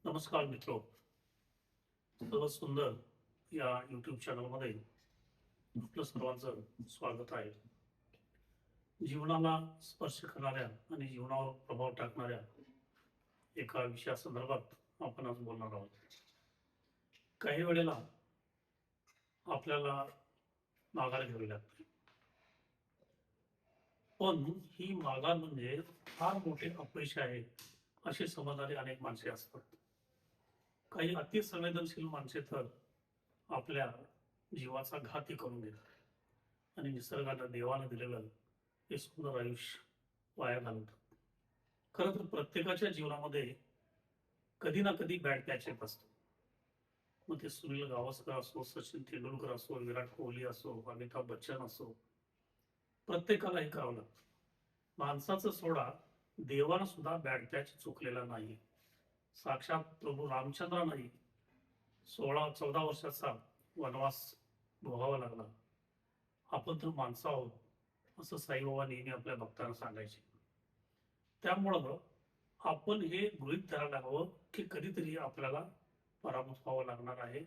नमस्कार मित्रो, सर्व सुंदर या यूट्यूब चॅनलमध्ये आपलं सर्वांचं स्वागत आहे. जीवनाला स्पर्श करणाऱ्या आणि जीवनावर प्रभाव टाकणाऱ्या एका विषयासंदर्भात आपण आज बोलणार आहोत. काही वेळेला आपल्याला माघार घ्यावी लागते, पण ही माघार म्हणजे फार मोठे अपयश आहे असे समजणारे अनेक माणसे असतात. काही अतिसंवेदनशील माणसे तर आपल्या जीवाचा घातही करून घेतात आणि निसर्गानं देवानं दिलेलं हे सुंदर आयुष्य वाया घालवतात. खरं तर प्रत्येकाच्या जीवनामध्ये कधी ना कधी बॅड पॅच येत असतो. मग ते सुनील गावस्कर असो, सचिन तेंडुलकर असो, विराट कोहली असो, अमिताभ बच्चन असो, प्रत्येकाला हे करावं लागतं. माणसाचं सोडा, देवानं सुद्धा बॅड पॅच चुकलेला नाही. साक्षात प्रभू रामचंद्रांनाही 16-14 वर्षाचा वनवास भोगावा लागला. आपण तर माणसं आहोत असं साईबाबा नेहमी आपल्या भक्तांना सांगायचे. त्यामुळं आपण हे गृहीत धरायला हवं की कधीतरी आपल्याला पराभूत व्हावं लागणार आहे.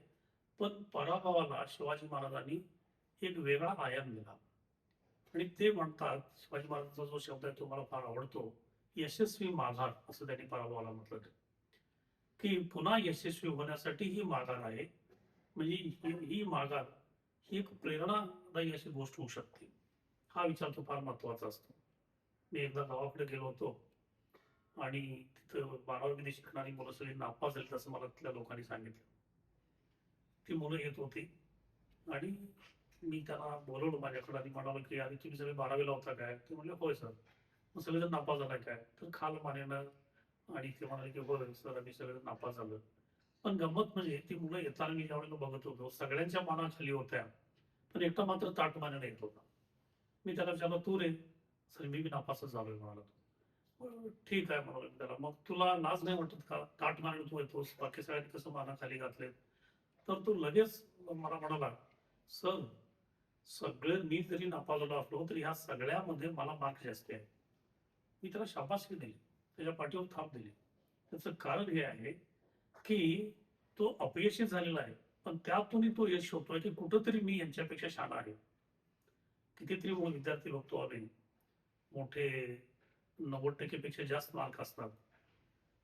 पण पराभवाला शिवाजी महाराजांनी एक वेगळा आयाम दिला आणि ते म्हणतात, शिवाजी महाराजांचा जो शब्द आहे तो मला फार आवडतो, यशस्वी माघार असं त्यांनी पराभवाला म्हटलं की पुन्हा यशस्वी होण्यासाठी ही माघार आहे. म्हणजे ही माघार ही एक प्रेरणादायी अशी गोष्ट होऊ शकते. हा विचार तो फार महत्वाचा असतो. मी एकदा गावाकडे गेलो होतो आणि तिथं 12वी शिकणारी मुलं सगळी नापास झाली असं मला तिथल्या लोकांनी सांगितलं. ती मुलं येत होती आणि मी त्यांना बोलवलं माझ्याकडे आणि म्हणालो की अरे तुम्ही सगळे 12वीला होता काय? ते म्हणले होय सर. मग सगळेजण नापास झालाय काय? तर खाल मानेनं आणि ते म्हणाले की होय सर आम्ही सगळेजण नापास झालो. पण गंमत म्हणजे ती मुलं येताना मी ज्यावेळेला बघत होतो सगळ्यांच्या मानाखाली होत्या, पण एकटा मात्र ताठ मानेनं येत होता. मी त्याला विचारलं तू रे? सर मी बी नापासच झालोय म्हणाला तो. ठीक आहे म्हणालो मी त्याला, मग तुला लाज नाही वाटत का? ताठ मानेनं तू येतोस, बाकी सगळ्यांनी कसं मानाखाली घातले? तर तो लगेच मला म्हणाला, सर सगळे मी जरी नापास झालो असलो तरी ह्या सगळ्यामध्ये मला मार्क जास्त आहे. मी त्याला शाबासकी दिली, त्याच्या पाठीवर थाप दिली. त्याचं कारण हे आहे की तो अपयशी झालेला आहे, पण त्यातूनही तो यश शोधतोय की कुठंतरी मी यांच्यापेक्षा शहाणा आहे. कितीतरी विद्यार्थी बघतो आम्ही, मोठे 90% पेक्षा जास्त मार्क असतात,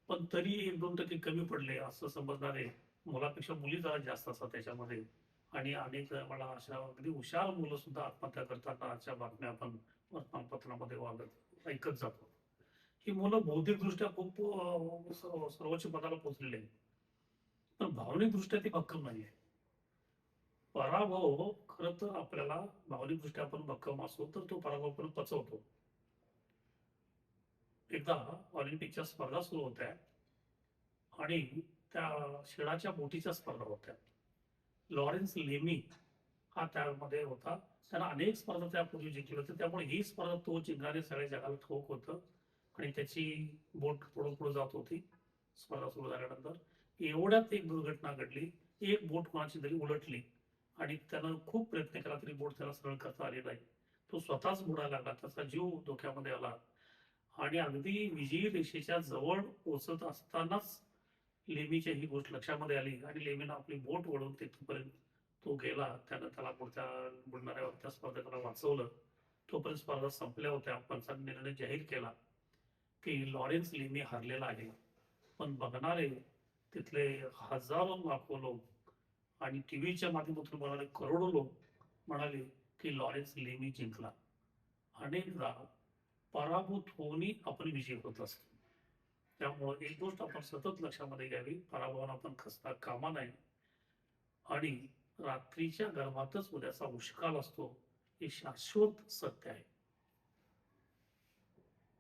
पण तरी 1-2% कमी पडले असं समजणारे मुलापेक्षा मुली जरा जास्त असतात त्याच्यामध्ये. आणि अनेक मला अशा अगदी हुशार मुलं सुद्धा आत्महत्या करतानाच्या बातम्या आपण वर्तमानपत्रामध्ये वागत ऐकत जातो. ही मुलं बौद्धिकदृष्ट्या खूप सर्वोच्च पदाला पोहोचलेली आहेत, पण भावनिकदृष्ट्या ती भक्कम नाही आहे. पराभव खरं तर आपल्याला भावनिकदृष्ट्या आपण भक्कम असू तर तो पराभव पण पचवतो. एकदा ऑलिम्पिकच्या स्पर्धा सुरू होत्या आणि त्या शिडाच्या बोटीच्या स्पर्धा होत्या. लॉरेन्स लेमी हा त्यामध्ये होता. त्यानं अनेक स्पर्धा त्यापूर्वी जिंकल्या होत्या, त्यामुळे ही स्पर्धा तो जिंकणारे सगळ्या जगाला ठाऊक होतं आणि त्याची बोट पुढे पुढे जात होती. स्पर्धा सुरू झाल्यानंतर एवढ्यात एक दुर्घटना घडली. एक बोट कोणाची तरी उलटली आणि त्यानं खूप प्रयत्न केला तरी बोट त्याला सरळ करता आली नाही. तो स्वतःच बुडायला लागला, त्याचा जीव धोक्यामध्ये आला आणि अगदी विजयी रेषेच्या जवळ पोहोचत असतानाच लेमीच्या ही गोष्ट लक्षामध्ये आली आणि लेमीनं आपली बोट वळून तिथपर्यंत तो गेला. त्यानं त्याला पुढच्या बुडणाऱ्या त्या स्पर्धकाला वाचवलं. तोपर्यंत स्पर्धा संपल्या होत्या. पंचांनी निर्णय जाहीर केला की लॉरेन्स लेमी हरलेला आहे. पण बघणारे तिथले हजारो लाखो लोक आणि टीव्हीच्या माध्यमातून म्हणाले करोडो लोक म्हणाले की लॉरेन्स लेमी जिंकला. अनेकदा पराभूत होऊनही आपण विजय होत असतो. त्यामुळे एक गोष्ट आपण सतत लक्षामध्ये घ्यावी, पराभवाला आपण खचता कामा नये आणि रात्रीच्या गर्भातच उद्याचा उष्काल असतो हे शाश्वत सत्य आहे.